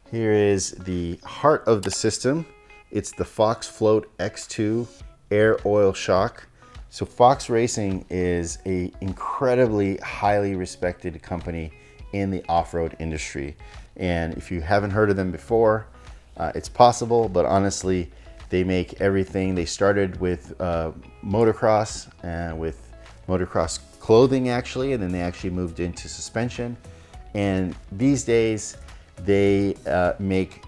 Here is the heart of the system. It's the Fox Float X2 Air Oil Shock. So Fox Racing is an incredibly highly respected company in the off-road industry. And if you haven't heard of them before, it's possible, but honestly, they make everything. They started with motocross and with motocross clothing actually, and then they actually moved into suspension. And these days, they make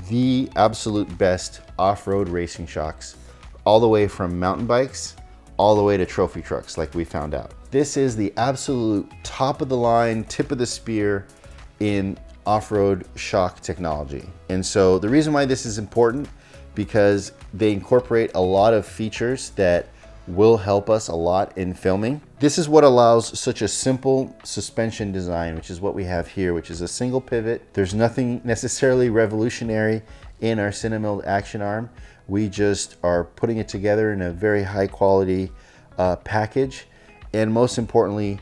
the absolute best off-road racing shocks, all the way from mountain bikes, all the way to trophy trucks, like we found out. This is the absolute top of the line, tip of the spear in off-road shock technology. And so the reason why this is important, because they incorporate a lot of features that will help us a lot in filming. This is what allows such a simple suspension design, which is what we have here, which is a single pivot. There's nothing necessarily revolutionary in our CineMilled action arm. We just are putting it together in a very high quality package. And most importantly,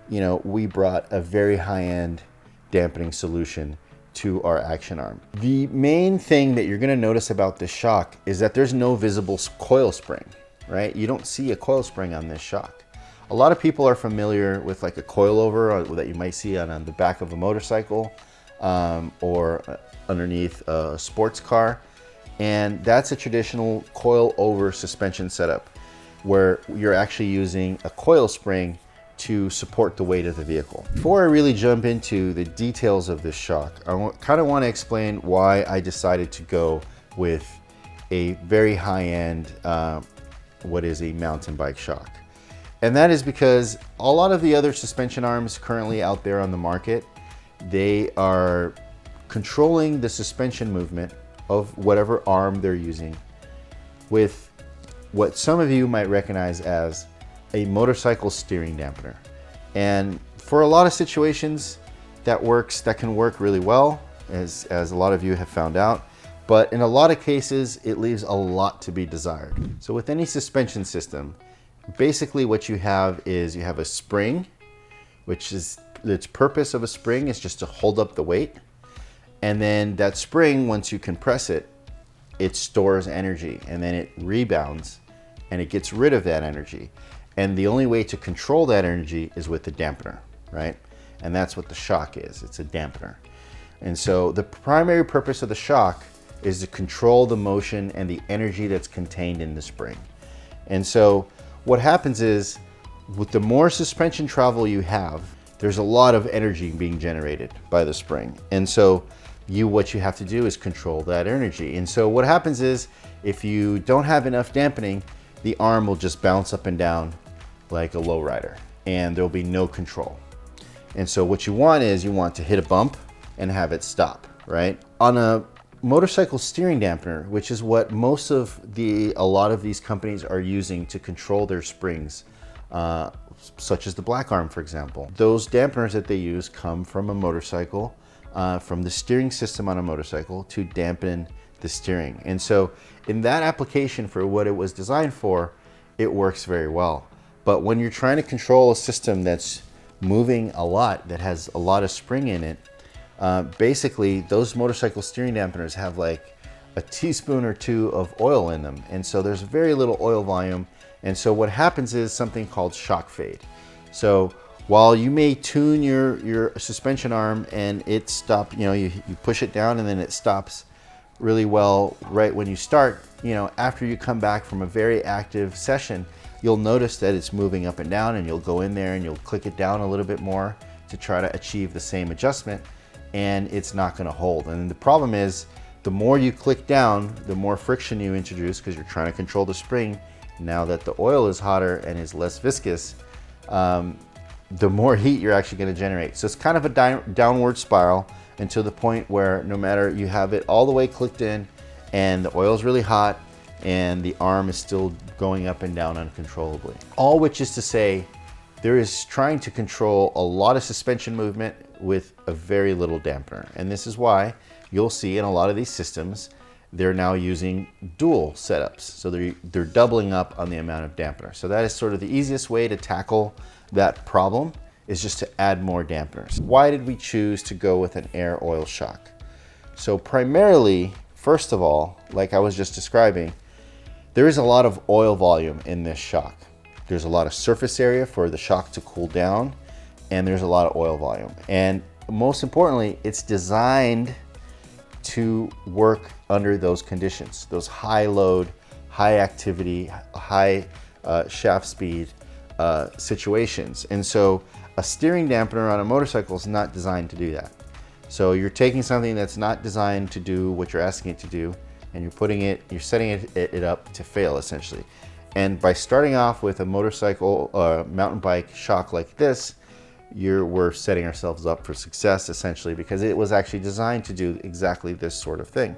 you know, we brought a very high-end dampening solution to our action arm. The main thing that you're gonna notice about this shock is that there's no visible coil spring. Right? You don't see a coil spring on this shock. A lot of people are familiar with like a coilover that you might see on the back of a motorcycle or underneath a sports car. And that's a traditional coil-over suspension setup where you're actually using a coil spring to support the weight of the vehicle. Before I really jump into the details of this shock, I kind of want to explain why I decided to go with a very high-end what is a mountain bike shock. And that is because a lot of the other suspension arms currently out there on the market, they are controlling the suspension movement of whatever arm they're using with what some of you might recognize as a motorcycle steering dampener. And for a lot of situations that can work really well, as a lot of you have found out. But in a lot of cases, it leaves a lot to be desired. So with any suspension system, basically what you have is you have a spring, which is its purpose of a spring is just to hold up the weight. And then that spring, once you compress it, it stores energy and then it rebounds and it gets rid of that energy. And the only way to control that energy is with the dampener, right? And that's what the shock is, it's a dampener. And so the primary purpose of the shock is to control the motion and the energy that's contained in the spring. And so what happens is, with the more suspension travel you have, there's a lot of energy being generated by the spring. And so what you have to do is control that energy. And so what happens is, if you don't have enough dampening, the arm will just bounce up and down like a lowrider, and there'll be no control. And so what you want is, you want to hit a bump and have it stop, right? On a motorcycle steering dampener, which is what most of a lot of these companies are using to control their springs, such as the Black Arm, for example. Those dampeners that they use come from a motorcycle, from the steering system on a motorcycle to dampen the steering. And so in that application, for what it was designed for, it works very well. But when you're trying to control a system that's moving a lot, that has a lot of spring in it, basically those motorcycle steering dampeners have like a teaspoon or two of oil in them, and so there's very little oil volume. And so what happens is something called shock fade. So while you may tune your suspension arm and it stop, you push it down and then it stops really well right when you start, after you come back from a very active session, you'll notice that it's moving up and down, and you'll go in there and you'll click it down a little bit more to try to achieve the same adjustment, and it's not going to hold. And the problem is, the more you click down, the more friction you introduce, because you're trying to control the spring. Now that the oil is hotter and is less viscous, the more heat you're actually going to generate. So it's kind of a downward spiral until the point where no matter, you have it all the way clicked in and the oil is really hot and the arm is still going up and down uncontrollably. All which is to say, there is trying to control a lot of suspension movement with a very little dampener. And this is why you'll see in a lot of these systems, they're now using dual setups. So they're doubling up on the amount of dampener. So that is sort of the easiest way to tackle that problem, is just to add more dampeners. Why did we choose to go with an air oil shock? So primarily, first of all, like I was just describing, there is a lot of oil volume in this shock. There's a lot of surface area for the shock to cool down, and there's a lot of oil volume. And most importantly, it's designed to work under those conditions, those high load, high activity, high shaft speed situations. And so a steering dampener on a motorcycle is not designed to do that. So you're taking something that's not designed to do what you're asking it to do, and you're setting it up to fail essentially. And by starting off with a motorcycle mountain bike shock like this, we're setting ourselves up for success essentially, because it was actually designed to do exactly this sort of thing.